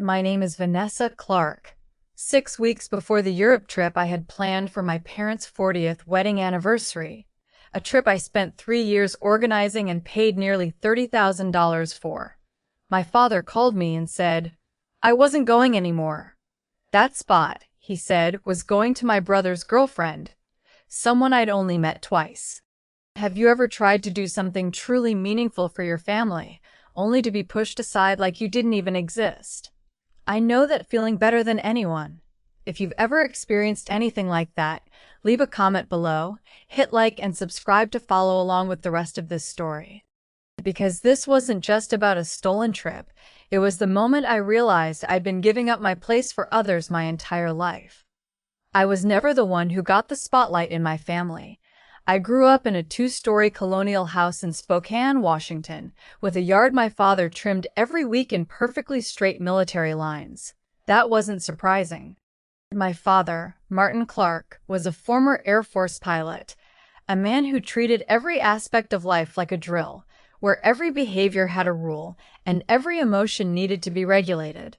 My name is Vanessa Clark. 6 weeks before the Europe trip I had planned for my parents' 40th wedding anniversary, a trip I spent 3 years organizing and paid nearly $30,000 for. My father called me and said, I wasn't going anymore. That spot, he said, was going to my brother's girlfriend, someone I'd only met twice. Have you ever tried to do something truly meaningful for your family, only to be pushed aside like you didn't even exist? I know that feeling better than anyone. If you've ever experienced anything like that, leave a comment below, hit like and subscribe to follow along with the rest of this story. Because this wasn't just about a stolen trip, it was the moment I realized I'd been giving up my place for others my entire life. I was never the one who got the spotlight in my family. I grew up in a 2-story colonial house in Spokane, Washington, with a yard my father trimmed every week in perfectly straight military lines. That wasn't surprising. My father, Martin Clark, was a former Air Force pilot, a man who treated every aspect of life like a drill, where every behavior had a rule and every emotion needed to be regulated.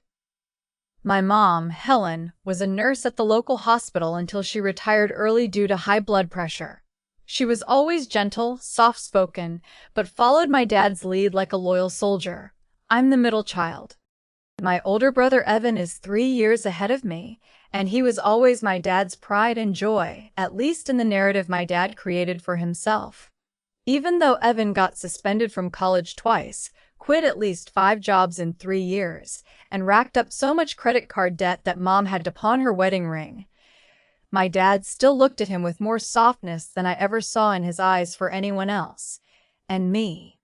My mom, Helen, was a nurse at the local hospital until she retired early due to high blood pressure. She was always gentle, soft-spoken, but followed my dad's lead like a loyal soldier. I'm the middle child. My older brother Evan is 3 years ahead of me, and he was always my dad's pride and joy, at least in the narrative my dad created for himself. Even though Evan got suspended from college twice, quit at least 5 jobs in 3 years, and racked up so much credit card debt that mom had to pawn her wedding ring, my dad still looked at him with more softness than I ever saw in his eyes for anyone else. And me.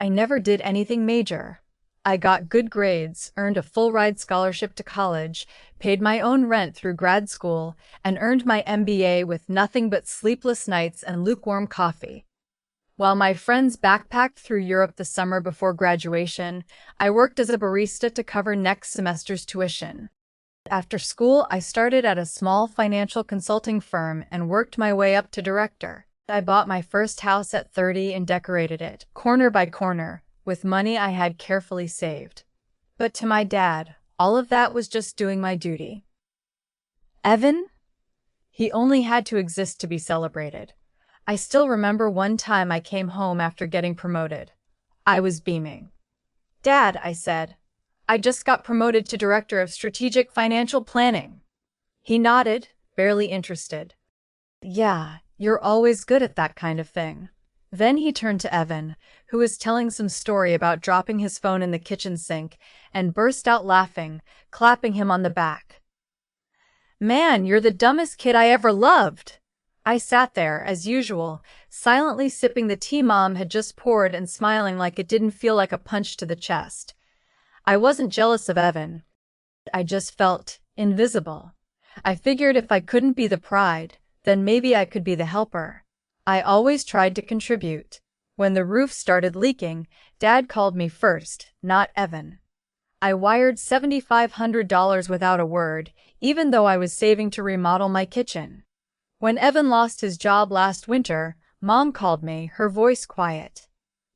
I never did anything major. I got good grades, earned a full-ride scholarship to college, paid my own rent through grad school, and earned my MBA with nothing but sleepless nights and lukewarm coffee. While my friends backpacked through Europe the summer before graduation, I worked as a barista to cover next semester's tuition. After school, I started at a small financial consulting firm and worked my way up to director. I bought my first house at 30 and decorated it, corner by corner, with money I had carefully saved. But to my dad, all of that was just doing my duty. Evan? He only had to exist to be celebrated. I still remember one time I came home after getting promoted. I was beaming. Dad, I said, I just got promoted to Director of Strategic Financial Planning. He nodded, barely interested. Yeah, you're always good at that kind of thing. Then he turned to Evan, who was telling some story about dropping his phone in the kitchen sink, and burst out laughing, clapping him on the back. Man, you're the dumbest kid I ever loved! I sat there, as usual, silently sipping the tea Mom had just poured and smiling like it didn't feel like a punch to the chest. I wasn't jealous of Evan. I just felt invisible. I figured if I couldn't be the pride, then maybe I could be the helper. I always tried to contribute. When the roof started leaking, Dad called me first, not Evan. I wired $7,500 without a word, even though I was saving to remodel my kitchen. When Evan lost his job last winter, Mom called me, her voice quiet.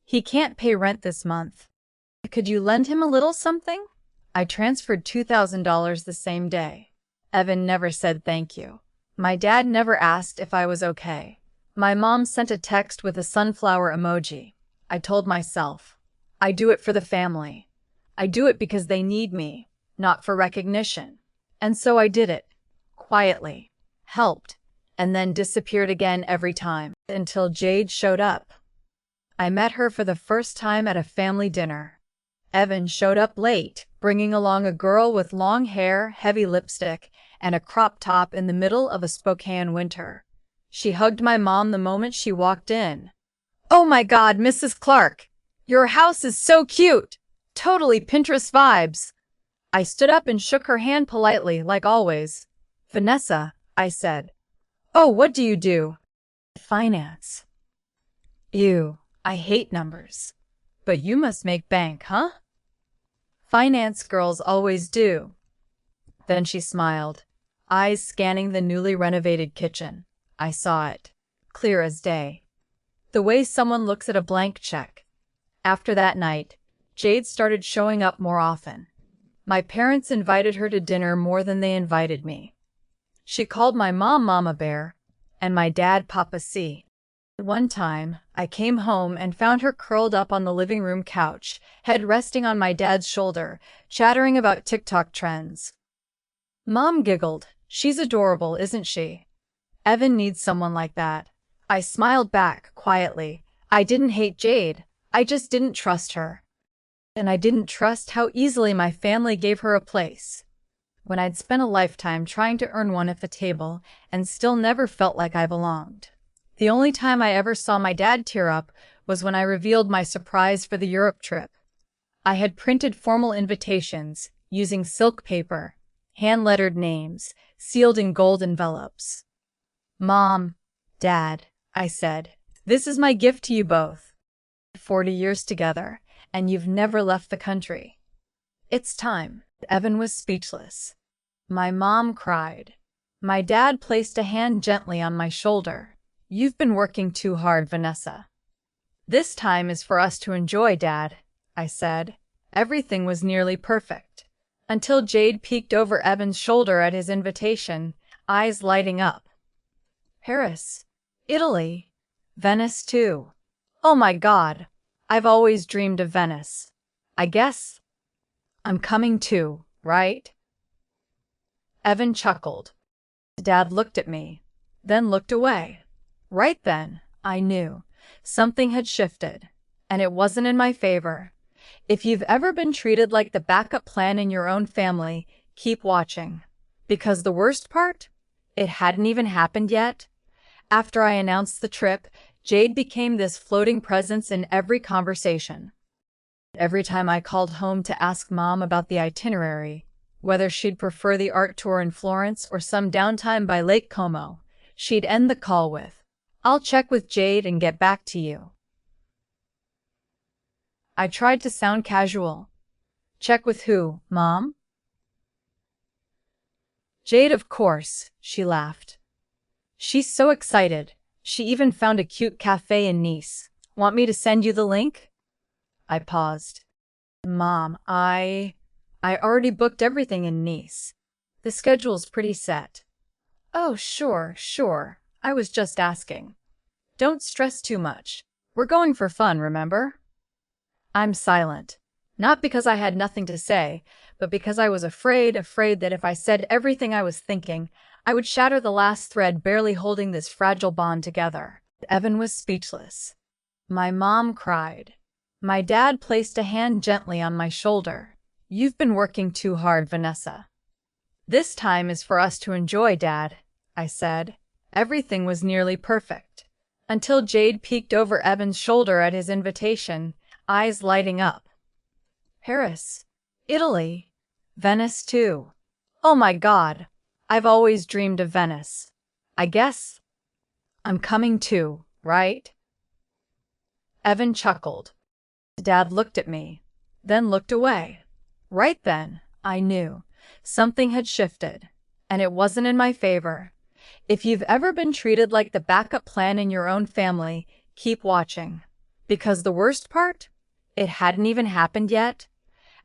He can't pay rent this month. Could you lend him a little something? I transferred $2,000 the same day. Evan never said thank you. My dad never asked if I was okay. My mom sent a text with a sunflower emoji. I told myself, I do it for the family. I do it because they need me, not for recognition. And so I did it. Quietly. Helped. And then disappeared again every time, until Jade showed up. I met her for the first time at a family dinner. Evan showed up late, bringing along a girl with long hair, heavy lipstick, and a crop top in the middle of a Spokane winter. She hugged my mom the moment she walked in. Oh my God, Mrs. Clark! Your house is so cute! Totally Pinterest vibes! I stood up and shook her hand politely, like always. Vanessa, I said. Oh, what do you do? Finance. Ew, I hate numbers. But you must make bank, huh? Finance girls always do. Then she smiled, eyes scanning the newly renovated kitchen. I saw it, clear as day. The way someone looks at a blank check. After that night, Jade started showing up more often. My parents invited her to dinner more than they invited me. She called my mom Mama Bear and my dad Papa C. One time, I came home and found her curled up on the living room couch, head resting on my dad's shoulder, chattering about TikTok trends. Mom giggled. She's adorable, isn't she? Evan needs someone like that. I smiled back, quietly. I didn't hate Jade. I just didn't trust her. And I didn't trust how easily my family gave her a place, when I'd spent a lifetime trying to earn one at the table and still never felt like I belonged. The only time I ever saw my dad tear up was when I revealed my surprise for the Europe trip. I had printed formal invitations, using silk paper, hand-lettered names, sealed in gold envelopes. "Mom, Dad," I said, "this is my gift to you both. 40 years together, and you've never left the country. It's time." Evan was speechless. My mom cried. My dad placed a hand gently on my shoulder. "You've been working too hard, Vanessa. This time is for us to enjoy, Dad," I said. Everything was nearly perfect, until Jade peeked over Evan's shoulder at his invitation, eyes lighting up. "Paris, Italy, Venice too. Oh my God, I've always dreamed of Venice. I guess I'm coming too, right?" Evan chuckled. Dad looked at me, then looked away. Right then, I knew something had shifted, and it wasn't in my favor. If you've ever been treated like the backup plan in your own family, keep watching. Because the worst part? It hadn't even happened yet. After I announced the trip, Jade became this floating presence in every conversation. Every time I called home to ask Mom about the itinerary, whether she'd prefer the art tour in Florence or some downtime by Lake Como, she'd end the call with, "I'll check with Jade and get back to you." I tried to sound casual. "Check with who, Mom?" "Jade, of course," she laughed. "She's so excited. She even found a cute cafe in Nice. Want me to send you the link?" I paused. "Mom, I already booked everything in Nice. The schedule's pretty set." "Oh, sure. I was just asking. Don't stress too much. We're going for fun, remember?" I'm silent. Not because I had nothing to say, but because I was afraid that if I said everything I was thinking, I would shatter the last thread barely holding this fragile bond together. Evan was speechless. My mom cried. My dad placed a hand gently on my shoulder. "You've been working too hard, Vanessa. This time is for us to enjoy, Dad," I said. Everything was nearly perfect, until Jade peeked over Evan's shoulder at his invitation, eyes lighting up. "Paris, Italy, Venice too. Oh my God, I've always dreamed of Venice. I guess I'm coming too, right?" Evan chuckled. Dad looked at me, then looked away. Right then, I knew something had shifted, and it wasn't in my favor. If you've ever been treated like the backup plan in your own family, keep watching. Because the worst part? It hadn't even happened yet.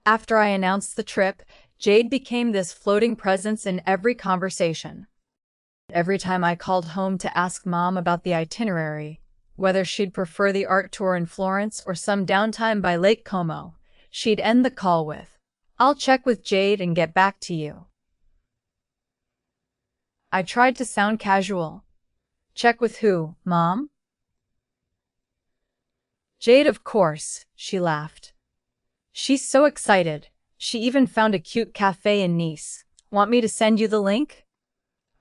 After I announced the trip, Jade became this floating presence in every conversation. Every time I called home to ask Mom about the itinerary, whether she'd prefer the art tour in Florence or some downtime by Lake Como, she'd end the call with, "I'll check with Jade and get back to you." I tried to sound casual. "Check with who, Mom?" "Jade, of course," she laughed. "She's so excited. She even found a cute cafe in Nice. Want me to send you the link?"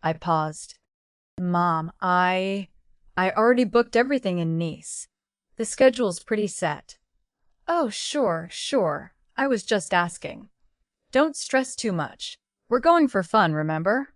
I paused. "Mom, I already booked everything in Nice. The schedule's pretty set." "Oh, sure. I was just asking. Don't stress too much. We're going for fun, remember?"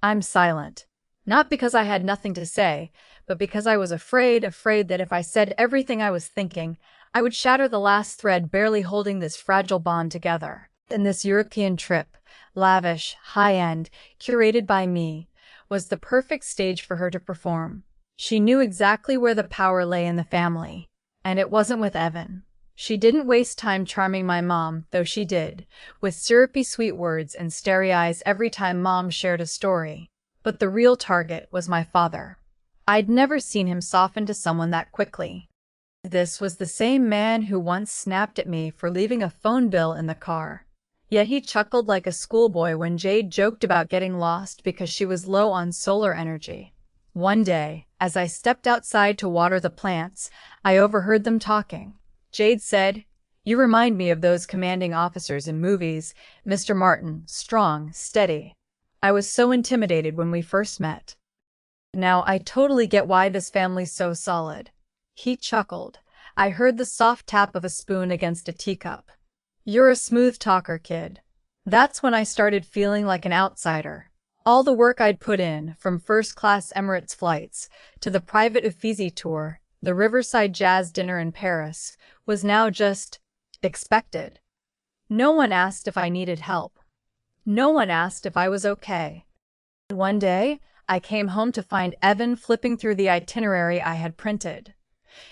I'm silent. Not because I had nothing to say, but because I was afraid that if I said everything I was thinking, I would shatter the last thread barely holding this fragile bond together. And this European trip, lavish, high-end, curated by me, was the perfect stage for her to perform. She knew exactly where the power lay in the family, and it wasn't with Evan. She didn't waste time charming my mom, though she did, with syrupy sweet words and starry eyes every time Mom shared a story. But the real target was my father. I'd never seen him soften to someone that quickly. This was the same man who once snapped at me for leaving a phone bill in the car. Yet he chuckled like a schoolboy when Jade joked about getting lost because she was low on solar energy. One day, as I stepped outside to water the plants, I overheard them talking. Jade said, "You remind me of those commanding officers in movies, Mr. Martin, strong, steady. I was so intimidated when we first met. Now I totally get why this family's so solid." He chuckled. I heard the soft tap of a spoon against a teacup. "You're a smooth talker, kid." That's when I started feeling like an outsider. All the work I'd put in, from first-class Emirates flights to the private Uffizi tour, the Riverside Jazz dinner in Paris, was now just expected. No one asked if I needed help. No one asked if I was okay. One day, I came home to find Evan flipping through the itinerary I had printed.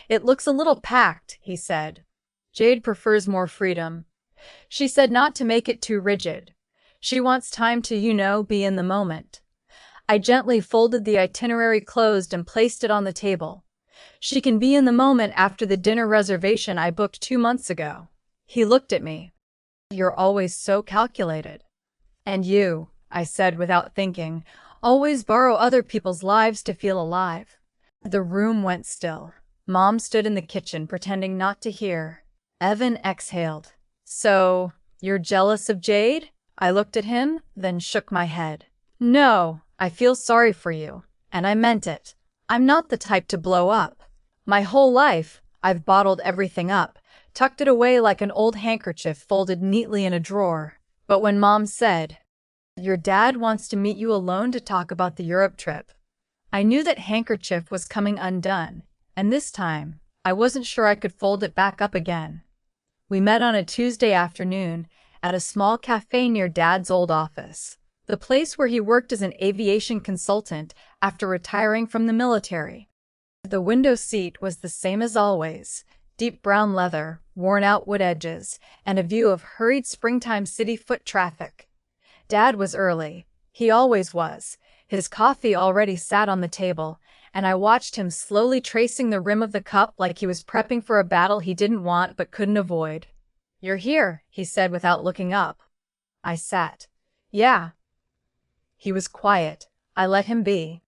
"It looks a little packed," he said. "Jade prefers more freedom. She said not to make it too rigid. She wants time to, be in the moment." I gently folded the itinerary closed and placed it on the table. "She can be in the moment after the dinner reservation I booked 2 months ago." He looked at me. "You're always so calculated." "And you," I said without thinking, "always borrow other people's lives to feel alive." The room went still. Mom stood in the kitchen pretending not to hear. Evan exhaled. "So, you're jealous of Jade?" I looked at him, then shook my head. "No, I feel sorry for you, and I meant it. I'm not the type to blow up. My whole life, I've bottled everything up, tucked it away like an old handkerchief folded neatly in a drawer. But when Mom said, 'Your dad wants to meet you alone to talk about the Europe trip,' I knew that handkerchief was coming undone, and this time, I wasn't sure I could fold it back up again. We met on a Tuesday afternoon at a small cafe near Dad's old office, the place where he worked as an aviation consultant after retiring from the military. The window seat was the same as always, deep brown leather, worn-out wood edges, and a view of hurried springtime city foot traffic. Dad was early. He always was. His coffee already sat on the table, and I watched him slowly tracing the rim of the cup like he was prepping for a battle he didn't want but couldn't avoid. "You're here," he said without looking up. I sat. "Yeah." He was quiet. I let him be.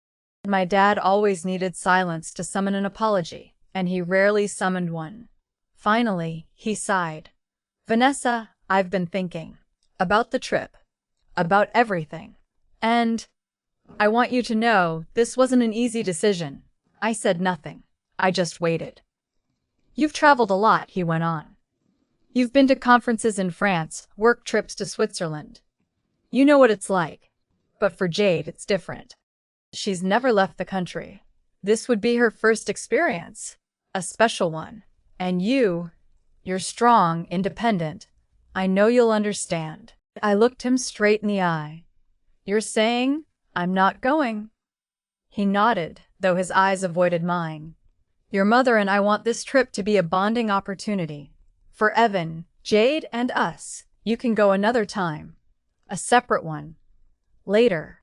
My dad always needed silence to summon an apology, and he rarely summoned one. Finally, he sighed. "Vanessa, I've been thinking. About the trip. About everything. And I want you to know, this wasn't an easy decision." I said nothing. I just waited. "You've traveled a lot," he went on. "You've been to conferences in France, work trips to Switzerland. You know what it's like. But for Jade, it's different. She's never left the country. This would be her first experience. A special one. And you're strong, independent. I know you'll understand." I looked him straight in the eye. "You're saying I'm not going?" He nodded, though his eyes avoided mine. "Your mother and I want this trip to be a bonding opportunity. For Evan, Jade, and us. You can go another time. A separate one. Later."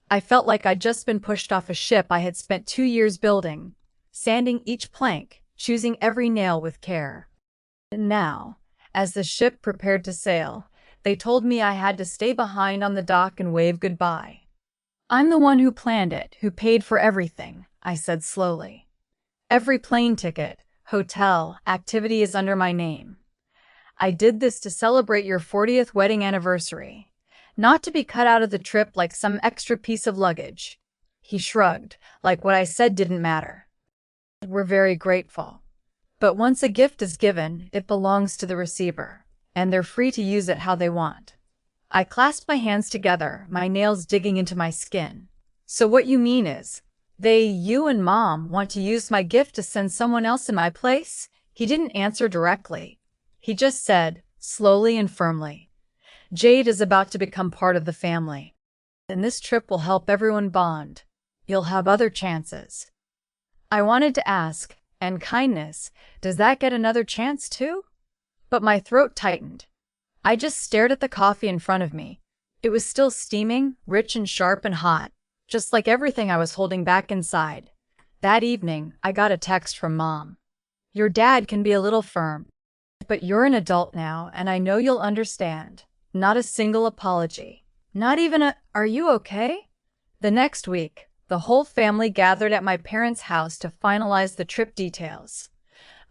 I felt like I'd just been pushed off a ship I had spent 2 years building, sanding each plank, choosing every nail with care. And now, as the ship prepared to sail, they told me I had to stay behind on the dock and wave goodbye. "I'm the one who planned it, who paid for everything," I said slowly. "Every plane ticket, hotel, activity is under my name. I did this to celebrate your 40th wedding anniversary, not to be cut out of the trip like some extra piece of luggage." He shrugged, like what I said didn't matter. "We're very grateful. But once a gift is given, it belongs to the receiver, and they're free to use it how they want." I clasped my hands together, my nails digging into my skin. "So what you mean is, you and Mom want to use my gift to send someone else in my place?" He didn't answer directly. He just said, slowly and firmly, "Jade is about to become part of the family. And this trip will help everyone bond. You'll have other chances." I wanted to ask, And kindness, does that get another chance too? But my throat tightened. I just stared at the coffee in front of me. It was still steaming, rich and sharp and hot, just like everything I was holding back inside. That evening, I got a text from Mom. Your dad can be a little firm, but you're an adult now, and I know you'll understand. Not a single apology. Not even a, "Are you okay?" The next week, the whole family gathered at my parents' house to finalize the trip details.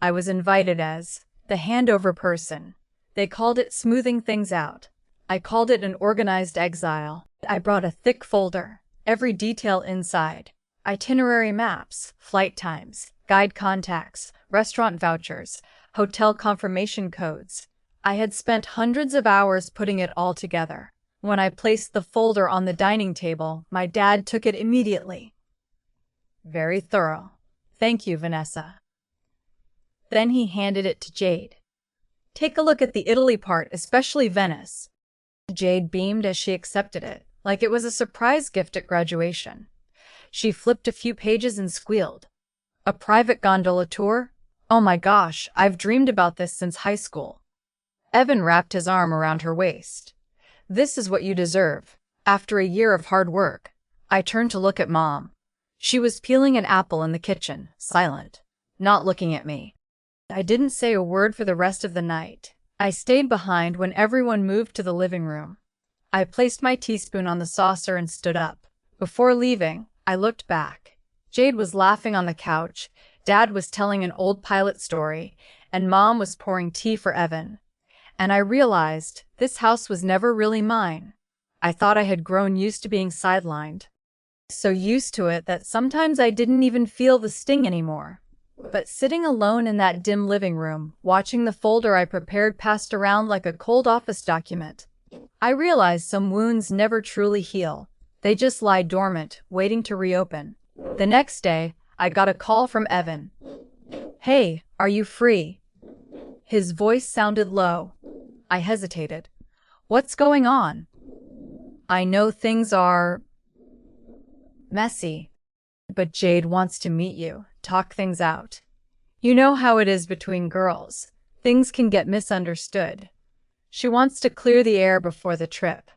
I was invited as the handover person. They called it smoothing things out. I called it an organized exile. I brought a thick folder, every detail inside. Itinerary maps, flight times, guide contacts, restaurant vouchers, hotel confirmation codes. I had spent hundreds of hours putting it all together. When I placed the folder on the dining table, my dad took it immediately. Very thorough. Thank you, Vanessa. Then he handed it to Jade. Take a look at the Italy part, especially Venice. Jade beamed as she accepted it, like it was a surprise gift at graduation. She flipped a few pages and squealed. A private gondola tour? Oh my gosh, I've dreamed about this since high school. Evan wrapped his arm around her waist. This is what you deserve. After a year of hard work. I turned to look at Mom. She was peeling an apple in the kitchen, silent, not looking at me. I didn't say a word for the rest of the night. I stayed behind when everyone moved to the living room. I placed my teaspoon on the saucer and stood up. Before leaving, I looked back. Jade was laughing on the couch, Dad was telling an old pilot story, and Mom was pouring tea for Evan. And I realized this house was never really mine. I thought I had grown used to being sidelined. So used to it that sometimes I didn't even feel the sting anymore. But sitting alone in that dim living room, watching the folder I prepared passed around like a cold office document, I realized some wounds never truly heal. They just lie dormant, waiting to reopen. The next day, I got a call from Evan. Hey, are you free? His voice sounded low. I hesitated. What's going on? I know things are messy, but Jade wants to meet you, talk things out. You know how it is between girls. Things can get misunderstood. She wants to clear the air before the trip.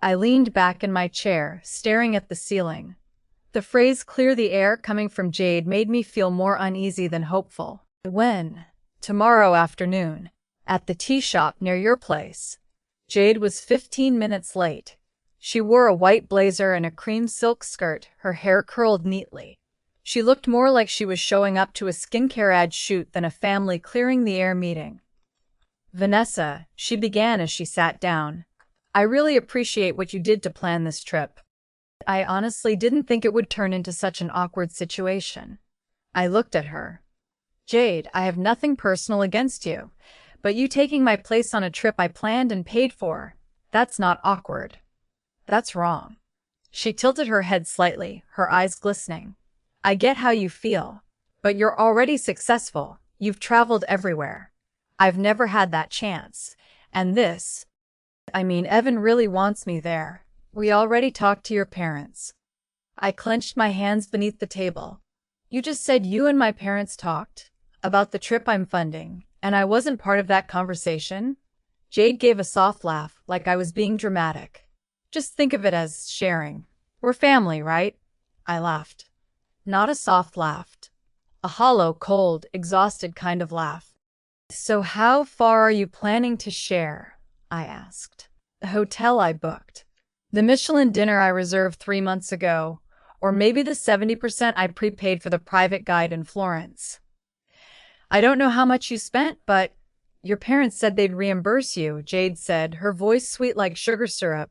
I leaned back in my chair, staring at the ceiling. The phrase "clear the air" coming from Jade made me feel more uneasy than hopeful. When? Tomorrow afternoon. At the tea shop near your place. Jade was 15 minutes late. She wore a white blazer and a cream silk skirt, her hair curled neatly. She looked more like she was showing up to a skincare ad shoot than a family clearing the air meeting. Vanessa, she began as she sat down. I really appreciate what you did to plan this trip. I honestly didn't think it would turn into such an awkward situation. I looked at her. Jade, I have nothing personal against you, but you taking my place on a trip I planned and paid for, that's not awkward. That's wrong. She tilted her head slightly, her eyes glistening. I get how you feel, but you're already successful. You've traveled everywhere. I've never had that chance. And this, Evan really wants me there. We already talked to your parents. I clenched my hands beneath the table. You just said you and my parents talked about the trip I'm funding, and I wasn't part of that conversation? Jade gave a soft laugh, like I was being dramatic. Just think of it as sharing. We're family, right? I laughed. Not a soft laugh. A hollow, cold, exhausted kind of laugh. So how far are you planning to share? I asked. The hotel I booked. The Michelin dinner I reserved 3 months ago. Or maybe the 70% I prepaid for the private guide in Florence. I don't know how much you spent, but your parents said they'd reimburse you, Jade said, her voice sweet like sugar syrup.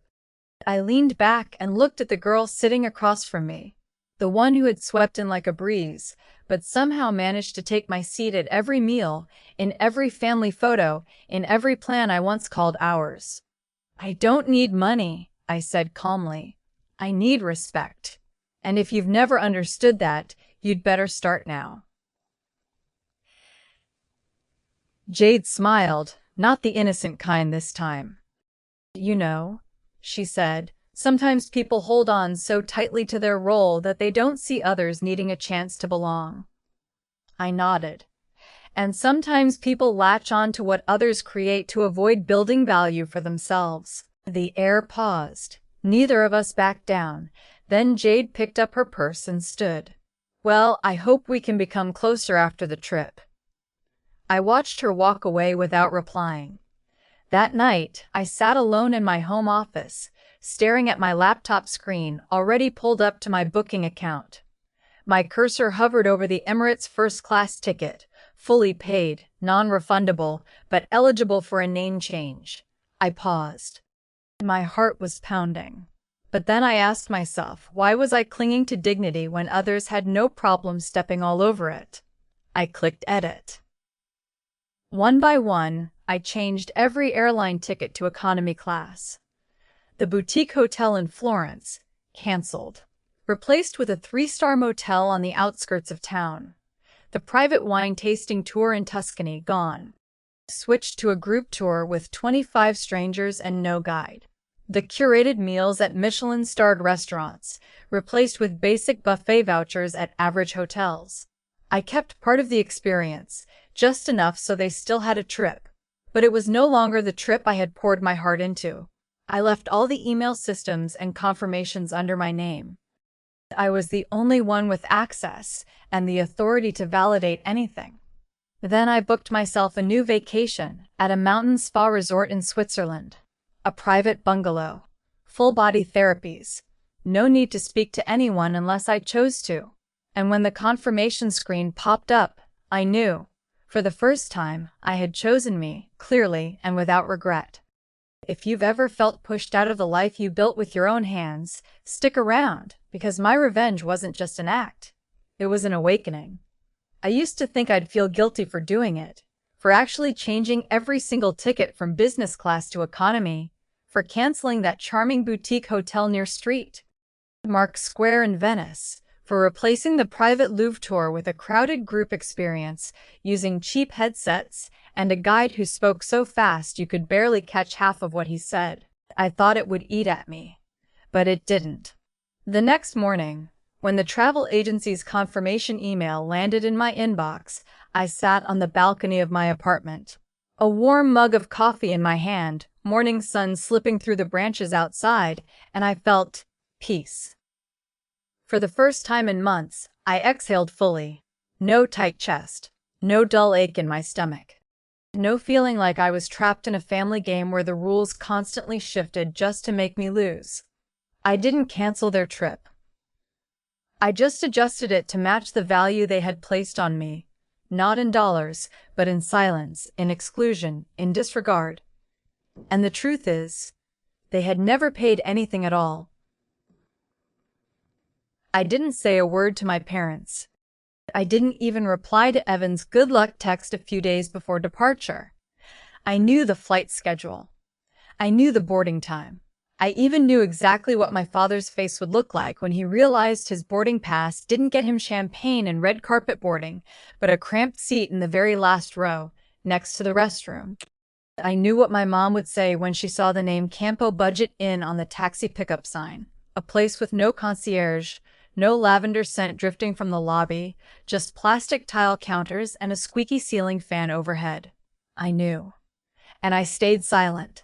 I leaned back and looked at the girl sitting across from me, the one who had swept in like a breeze, but somehow managed to take my seat at every meal, in every family photo, in every plan I once called ours. I don't need money, I said calmly. I need respect. And if you've never understood that, you'd better start now. Jade smiled, not the innocent kind this time. You know, she said, sometimes people hold on so tightly to their role that they don't see others needing a chance to belong. I nodded. And sometimes people latch on to what others create to avoid building value for themselves. The air paused. Neither of us backed down. Then Jade picked up her purse and stood. Well, I hope we can become closer after the trip. I watched her walk away without replying. That night, I sat alone in my home office, staring at my laptop screen already pulled up to my booking account. My cursor hovered over the Emirates first-class ticket, fully paid, non-refundable, but eligible for a name change. I paused. My heart was pounding. But then I asked myself, why was I clinging to dignity when others had no problem stepping all over it? I clicked edit. One by one, I changed every airline ticket to economy class. The boutique hotel in Florence, canceled. Replaced with a 3-star motel on the outskirts of town. The private wine tasting tour in Tuscany, gone. Switched to a group tour with 25 strangers and no guide. The curated meals at Michelin-starred restaurants, replaced with basic buffet vouchers at average hotels. I kept part of the experience, just enough so they still had a trip. But it was no longer the trip I had poured my heart into. I left all the email systems and confirmations under my name. I was the only one with access and the authority to validate anything. Then I booked myself a new vacation at a mountain spa resort in Switzerland. A private bungalow. Full-body therapies. No need to speak to anyone unless I chose to. And when the confirmation screen popped up, I knew, for the first time, I had chosen me, clearly and without regret. If you've ever felt pushed out of the life you built with your own hands, stick around, because my revenge wasn't just an act. It was an awakening. I used to think I'd feel guilty for doing it, for actually changing every single ticket from business class to economy, for canceling that charming boutique hotel near St. Mark's Square in Venice, for replacing the private Louvre tour with a crowded group experience using cheap headsets and a guide who spoke so fast you could barely catch half of what he said. I thought it would eat at me, but it didn't. The next morning, when the travel agency's confirmation email landed in my inbox, I sat on the balcony of my apartment. A warm mug of coffee in my hand, morning sun slipping through the branches outside, and I felt peace. For the first time in months, I exhaled fully. No tight chest. No dull ache in my stomach. No feeling like I was trapped in a family game where the rules constantly shifted just to make me lose. I didn't cancel their trip. I just adjusted it to match the value they had placed on me. Not in dollars, but in silence, in exclusion, in disregard. And the truth is, they had never paid anything at all. I didn't say a word to my parents. I didn't even reply to Evan's good luck text a few days before departure. I knew the flight schedule. I knew the boarding time. I even knew exactly what my father's face would look like when he realized his boarding pass didn't get him champagne and red carpet boarding, but a cramped seat in the very last row, next to the restroom. I knew what my mom would say when she saw the name Campo Budget Inn on the taxi pickup sign, a place with no concierge, no lavender scent drifting from the lobby, just plastic tile counters and a squeaky ceiling fan overhead. I knew. And I stayed silent.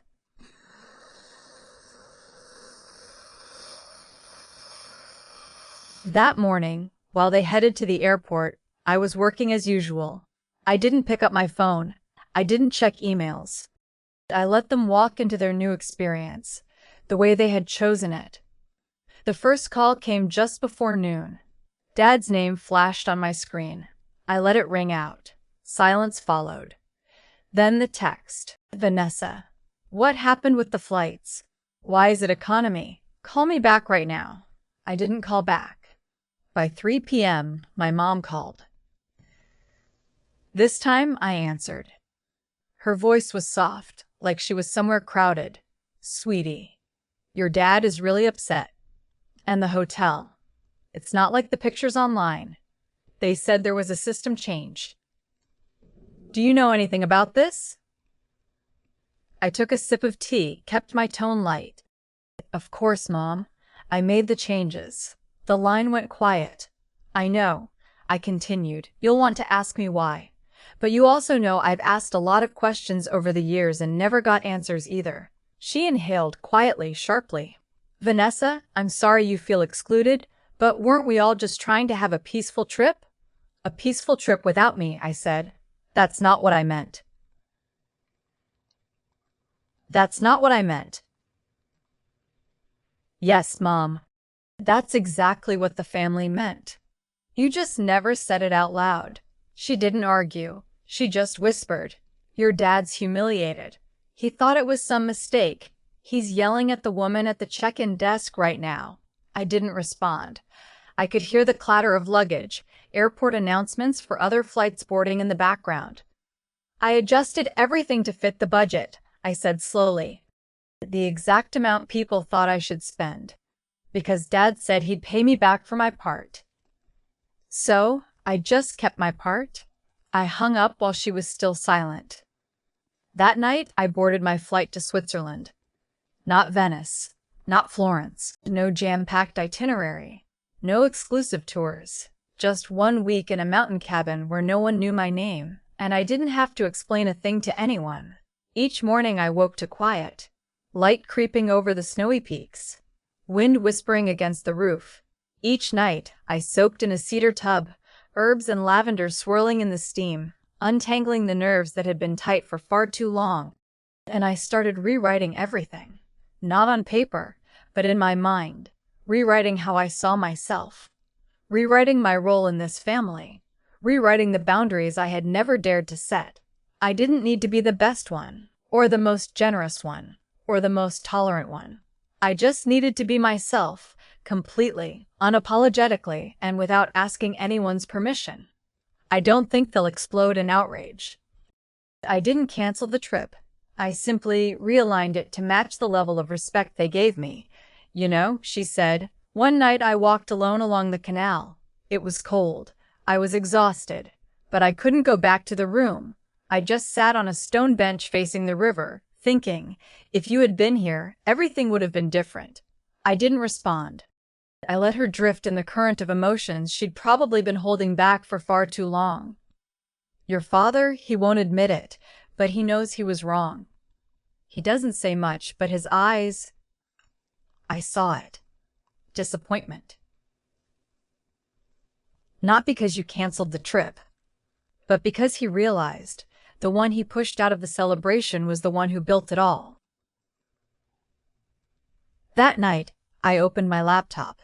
That morning, while they headed to the airport, I was working as usual. I didn't pick up my phone. I didn't check emails. I let them walk into their new experience, the way they had chosen it. The first call came just before noon. Dad's name flashed on my screen. I let it ring out. Silence followed. Then the text. Vanessa. What happened with the flights? Why is it economy? Call me back right now. I didn't call back. By 3 p.m., my mom called. This time, I answered. Her voice was soft, like she was somewhere crowded. Sweetie, your dad is really upset. And the hotel. It's not like the pictures online. They said there was a system change. Do you know anything about this? I took a sip of tea, kept my tone light. Of course, Mom. I made the changes. The line went quiet. I know. I continued. You'll want to ask me why. But you also know I've asked a lot of questions over the years and never got answers either. She inhaled quietly, sharply. Vanessa, I'm sorry you feel excluded, but weren't we all just trying to have a peaceful trip? A peaceful trip without me, I said. That's not what I meant. That's not what I meant. Yes, Mom. That's exactly what the family meant. You just never said it out loud. She didn't argue. She just whispered. Your dad's humiliated. He thought it was some mistake. He's yelling at the woman at the check-in desk right now. I didn't respond. I could hear the clatter of luggage, airport announcements for other flights boarding in the background. I adjusted everything to fit the budget, I said slowly. The exact amount people thought I should spend. Because Dad said he'd pay me back for my part. So, I just kept my part. I hung up while she was still silent. That night, I boarded my flight to Switzerland. Not Venice, not Florence, no jam-packed itinerary, no exclusive tours, just 1 week in a mountain cabin where no one knew my name, and I didn't have to explain a thing to anyone. Each morning I woke to quiet, light creeping over the snowy peaks, wind whispering against the roof. Each night, I soaked in a cedar tub, herbs and lavender swirling in the steam, untangling the nerves that had been tight for far too long. And I started rewriting everything. Not on paper, but in my mind. Rewriting how I saw myself. Rewriting my role in this family. Rewriting the boundaries I had never dared to set. I didn't need to be the best one, or the most generous one, or the most tolerant one. I just needed to be myself, completely, unapologetically, and without asking anyone's permission. I don't think they'll explode in outrage. I didn't cancel the trip. I simply realigned it to match the level of respect they gave me. You know, she said, one night I walked alone along the canal. It was cold. I was exhausted. But I couldn't go back to the room. I just sat on a stone bench facing the river, thinking, if you had been here, everything would have been different. I didn't respond. I let her drift in the current of emotions she'd probably been holding back for far too long. Your father, he won't admit it, but he knows he was wrong. He doesn't say much, but his eyes, I saw it. Disappointment. Not because you canceled the trip, but because he realized the one he pushed out of the celebration was the one who built it all. That night, I opened my laptop.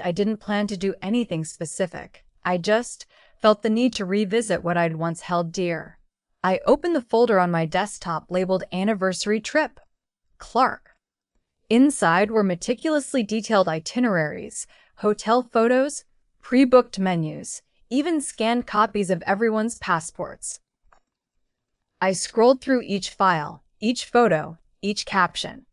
I didn't plan to do anything specific. I just felt the need to revisit what I'd once held dear. I opened the folder on my desktop labeled Anniversary Trip. Clark. Inside were meticulously detailed itineraries, hotel photos, pre-booked menus, even scanned copies of everyone's passports. I scrolled through each file, each photo, each caption.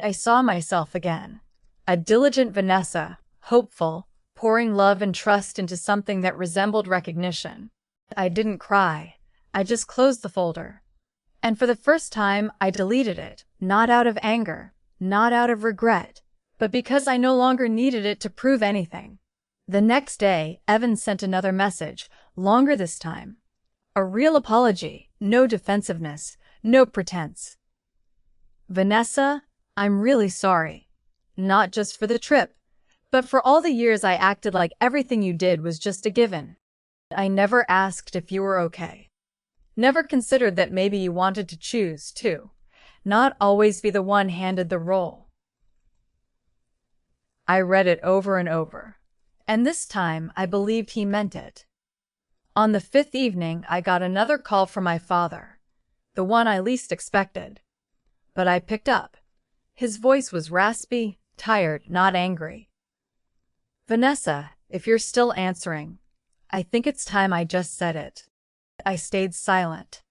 I saw myself again. A diligent Vanessa, hopeful, pouring love and trust into something that resembled recognition. I didn't cry. I just closed the folder. And for the first time, I deleted it, not out of anger, not out of regret, but because I no longer needed it to prove anything. The next day, Evan sent another message, longer this time. A real apology, no defensiveness, no pretense. Vanessa, I'm really sorry. Not just for the trip, but for all the years I acted like everything you did was just a given. I never asked if you were okay. Never considered that maybe you wanted to choose, too. Not always be the one handed the role. I read it over and over, and this time I believed he meant it. On the 5th evening, I got another call from my father, the one I least expected. But I picked up. His voice was raspy, tired, not angry. Vanessa, if you're still answering, I think it's time I just said it. I stayed silent.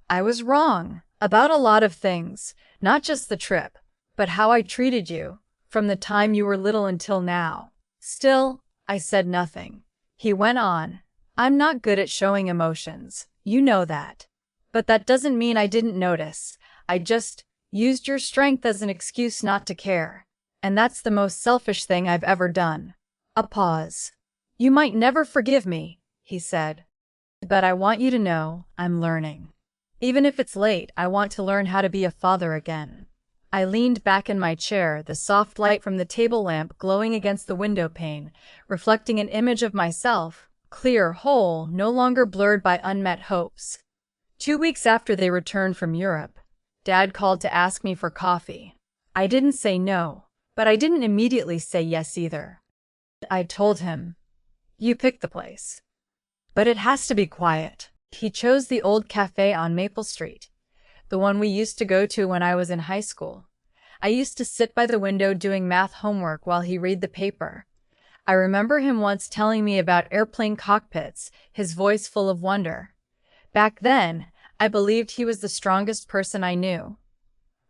I was wrong about a lot of things, not just the trip, but how I treated you, from the time you were little until now. Still, I said nothing. He went on. I'm not good at showing emotions. You know that. But that doesn't mean I didn't notice. I just used your strength as an excuse not to care. And that's the most selfish thing I've ever done. A pause. You might never forgive me, he said. But I want you to know I'm learning. Even if it's late, I want to learn how to be a father again. I leaned back in my chair, the soft light from the table lamp glowing against the window pane, reflecting an image of myself, clear, whole, no longer blurred by unmet hopes. 2 weeks after they returned from Europe, Dad called to ask me for coffee. I didn't say no, but I didn't immediately say yes either. I told him, "You pick the place. But it has to be quiet." He chose the old cafe on Maple Street, the one we used to go to when I was in high school. I used to sit by the window doing math homework while he read the paper. I remember him once telling me about airplane cockpits, his voice full of wonder. Back then, I believed he was the strongest person I knew.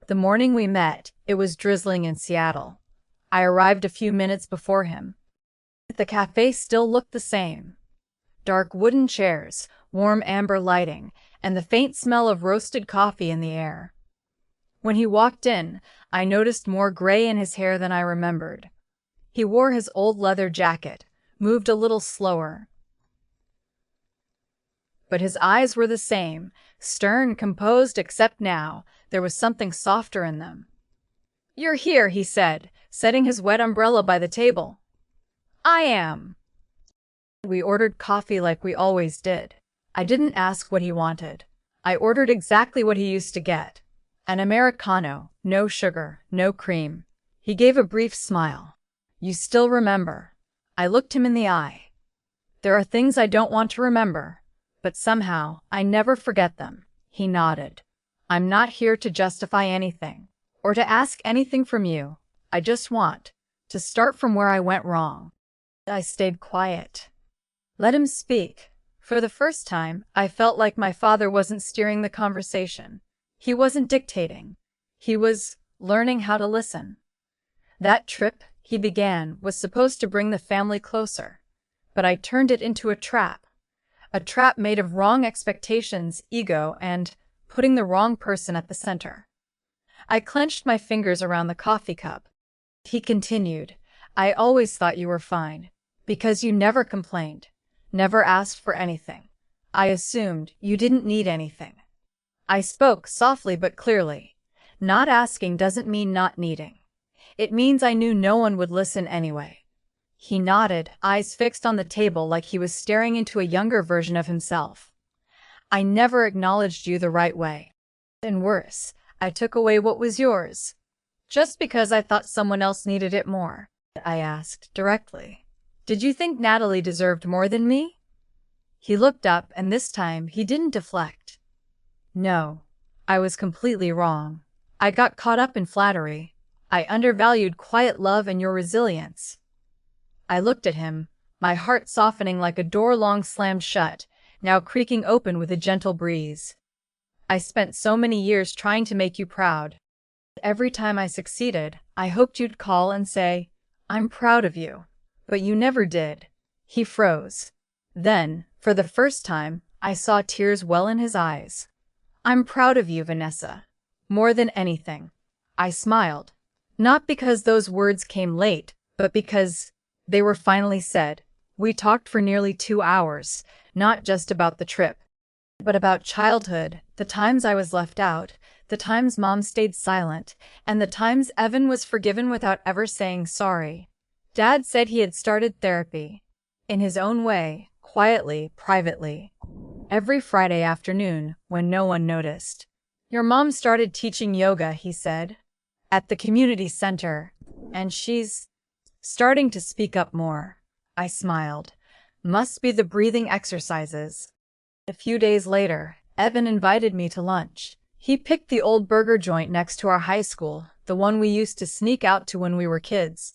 The morning we met, it was drizzling in Seattle. I arrived a few minutes before him. The cafe still looked the same. Dark wooden chairs, warm amber lighting, and the faint smell of roasted coffee in the air. When he walked in, I noticed more gray in his hair than I remembered. He wore his old leather jacket, moved a little slower. But his eyes were the same, stern, composed, except now there was something softer in them. "You're here," he said, setting his wet umbrella by the table. "I am." We ordered coffee like we always did. I didn't ask what he wanted. I ordered exactly what he used to get. An Americano, no sugar, no cream. He gave a brief smile. "You still remember?" I looked him in the eye. "There are things I don't want to remember, but somehow I never forget them." He nodded. "I'm not here to justify anything, or to ask anything from you. I just want to start from where I went wrong." I stayed quiet. Let him speak. For the first time, I felt like my father wasn't steering the conversation. He wasn't dictating. He was learning how to listen. "That trip," he began, "was supposed to bring the family closer. But I turned it into a trap. A trap made of wrong expectations, ego, and putting the wrong person at the center." I clenched my fingers around the coffee cup. He continued, "I always thought you were fine, because you never complained, never asked for anything. I assumed you didn't need anything." I spoke softly but clearly. Not asking doesn't mean not needing. It means I knew no one would listen anyway. He nodded, eyes fixed on the table like he was staring into a younger version of himself. "I never acknowledged you the right way. And worse, I took away what was yours. Just because I thought someone else needed it more." I asked directly, "Did you think Natalie deserved more than me?" He looked up, and this time he didn't deflect. "No, I was completely wrong. I got caught up in flattery. I undervalued quiet love and your resilience." I looked at him, my heart softening like a door long slammed shut, now creaking open with a gentle breeze. "I spent so many years trying to make you proud. Every time I succeeded, I hoped you'd call and say, 'I'm proud of you.' But you never did." He froze. Then, for the first time, I saw tears well in his eyes. "I'm proud of you, Vanessa. More than anything." I smiled. Not because those words came late, but because they were finally said. We talked for nearly 2 hours, not just about the trip, but about childhood, the times I was left out, the times Mom stayed silent, and the times Evan was forgiven without ever saying sorry. Dad said he had started therapy. In his own way, quietly, privately. Every Friday afternoon, when no one noticed. "Your mom started teaching yoga," he said, "at the community center, and she's starting to speak up more." I smiled. "Must be the breathing exercises." A few days later, Evan invited me to lunch. He picked the old burger joint next to our high school, the one we used to sneak out to when we were kids.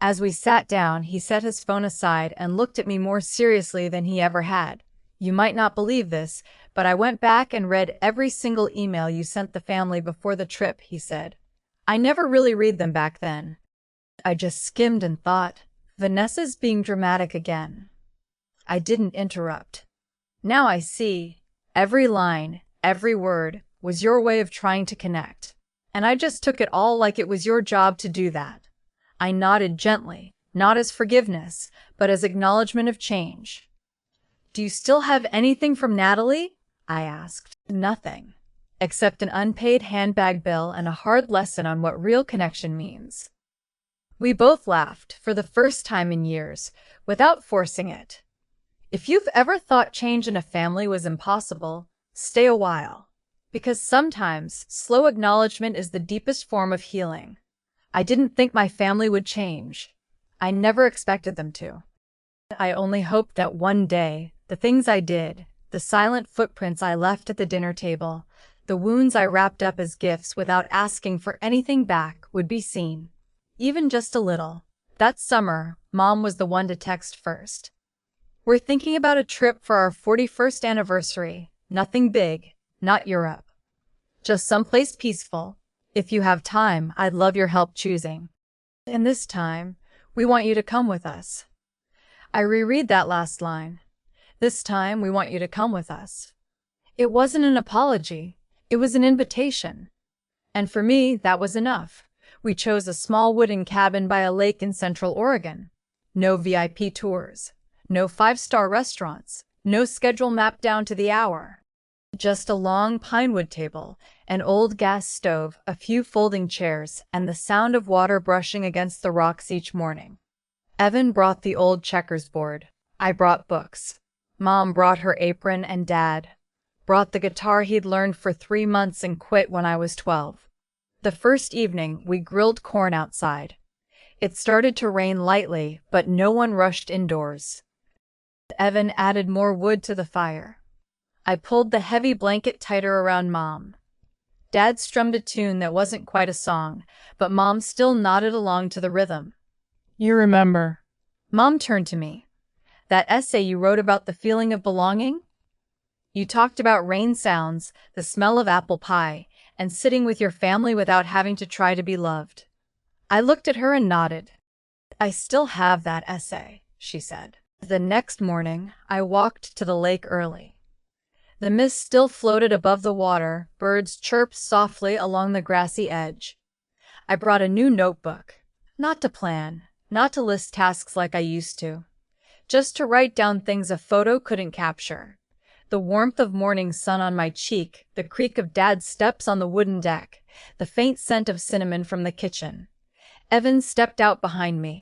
As we sat down, he set his phone aside and looked at me more seriously than he ever had. "You might not believe this, but I went back and read every single email you sent the family before the trip," he said. "I never really read them back then. I just skimmed and thought, Vanessa's being dramatic again." I didn't interrupt. "Now I see. Every line, every word, was your way of trying to connect. And I just took it all like it was your job to do that." I nodded gently, not as forgiveness, but as acknowledgement of change. Do you still have anything from Natalie? I asked. Nothing, except an unpaid handbag bill and a hard lesson on what real connection means. We both laughed, for the first time in years, without forcing it. If you've ever thought change in a family was impossible, stay a while. Because sometimes, slow acknowledgement is the deepest form of healing. I didn't think my family would change. I never expected them to. I only hoped that one day, the things I did, the silent footprints I left at the dinner table, the wounds I wrapped up as gifts without asking for anything back, would be seen. Even just a little. That summer, Mom was the one to text first. We're thinking about a trip for our 41st anniversary. Nothing big, not Europe. Just someplace peaceful. If you have time, I'd love your help choosing. And this time, we want you to come with us. I reread that last line. This time, we want you to come with us. It wasn't an apology. It was an invitation. And for me, that was enough. We chose a small wooden cabin by a lake in Central Oregon. No VIP tours. No five-star restaurants. No schedule mapped down to the hour. Just a long pinewood table, an old gas stove, a few folding chairs, and the sound of water brushing against the rocks each morning. Evan brought the old checkers board. I brought books. Mom brought her apron, and Dad brought the guitar he'd learned for 3 months and quit when I was 12. The first evening, we grilled corn outside. It started to rain lightly, but no one rushed indoors. Evan added more wood to the fire. I pulled the heavy blanket tighter around Mom. Dad strummed a tune that wasn't quite a song, but Mom still nodded along to the rhythm. You remember? Mom turned to me. That essay you wrote about the feeling of belonging? You talked about rain sounds, the smell of apple pie, and sitting with your family without having to try to be loved. I looked at her and nodded. I still have that essay, she said. The next morning, I walked to the lake early. The mist still floated above the water, birds chirped softly along the grassy edge. I brought a new notebook. Not to plan, not to list tasks like I used to. Just to write down things a photo couldn't capture. The warmth of morning sun on my cheek, the creak of Dad's steps on the wooden deck, the faint scent of cinnamon from the kitchen. Evan stepped out behind me.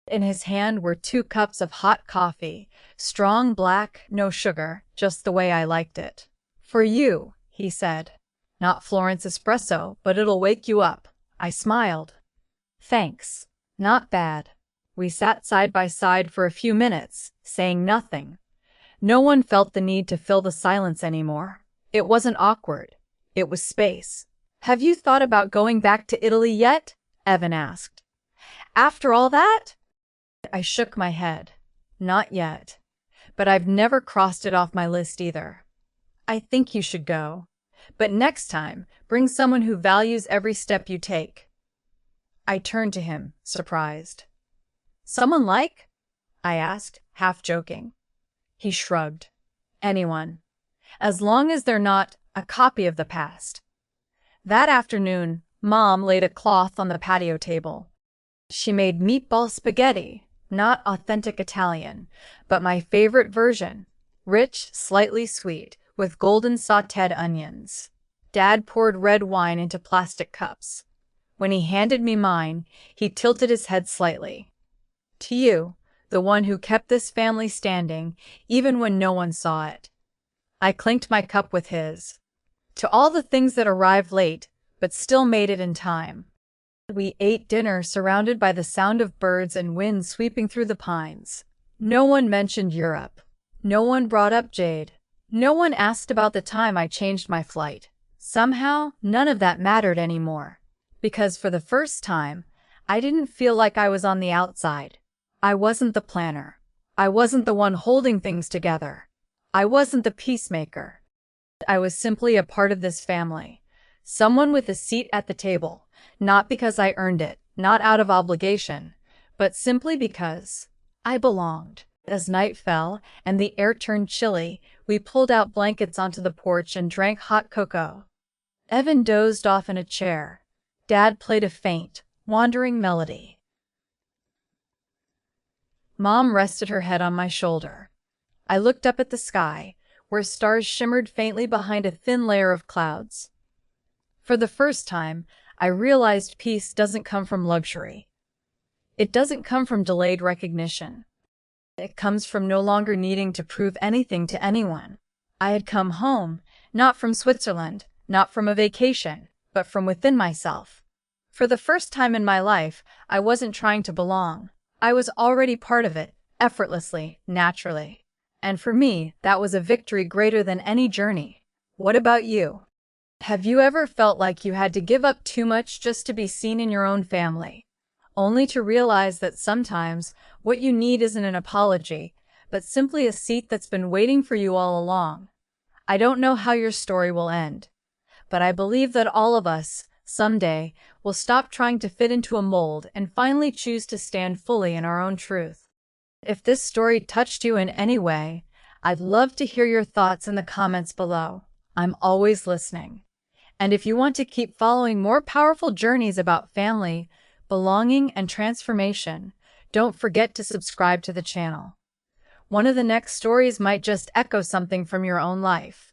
In his hand were 2 cups of hot coffee, strong black, no sugar, just the way I liked it. For you, he said. Not Florence espresso, but it'll wake you up. I smiled. Thanks. Not bad. We sat side by side for a few minutes, saying nothing. No one felt the need to fill the silence anymore. It wasn't awkward. It was space. Have you thought about going back to Italy yet? Evan asked. After all that? I shook my head. Not yet. But I've never crossed it off my list either. I think you should go. But next time, bring someone who values every step you take. I turned to him, surprised. Someone like? I asked, half joking. He shrugged. Anyone. As long as they're not a copy of the past. That afternoon, Mom laid a cloth on the patio table. She made meatball spaghetti, not authentic Italian, but my favorite version. Rich, slightly sweet, with golden sautéed onions. Dad poured red wine into plastic cups. When he handed me mine, he tilted his head slightly. To you, the one who kept this family standing, even when no one saw it. I clinked my cup with his. To all the things that arrived late, but still made it in time. We ate dinner surrounded by the sound of birds and wind sweeping through the pines. No one mentioned Europe. No one brought up Jade. No one asked about the time I changed my flight. Somehow, none of that mattered anymore. Because for the first time, I didn't feel like I was on the outside. I wasn't the planner. I wasn't the one holding things together. I wasn't the peacemaker. I was simply a part of this family. Someone with a seat at the table. Not because I earned it, not out of obligation, but simply because I belonged. As night fell and the air turned chilly, we pulled out blankets onto the porch and drank hot cocoa. Evan dozed off in a chair. Dad played a faint, wandering melody. Mom rested her head on my shoulder. I looked up at the sky, where stars shimmered faintly behind a thin layer of clouds. For the first time, I realized peace doesn't come from luxury. It doesn't come from delayed recognition. It comes from no longer needing to prove anything to anyone. I had come home, not from Switzerland, not from a vacation, but from within myself. For the first time in my life, I wasn't trying to belong. I was already part of it, effortlessly, naturally. And for me, that was a victory greater than any journey. What about you? Have you ever felt like you had to give up too much just to be seen in your own family? Only to realize that sometimes what you need isn't an apology, but simply a seat that's been waiting for you all along. I don't know how your story will end, but I believe that all of us, someday, will stop trying to fit into a mold and finally choose to stand fully in our own truth. If this story touched you in any way, I'd love to hear your thoughts in the comments below. I'm always listening. And if you want to keep following more powerful journeys about family, belonging, and transformation, don't forget to subscribe to the channel. One of the next stories might just echo something from your own life.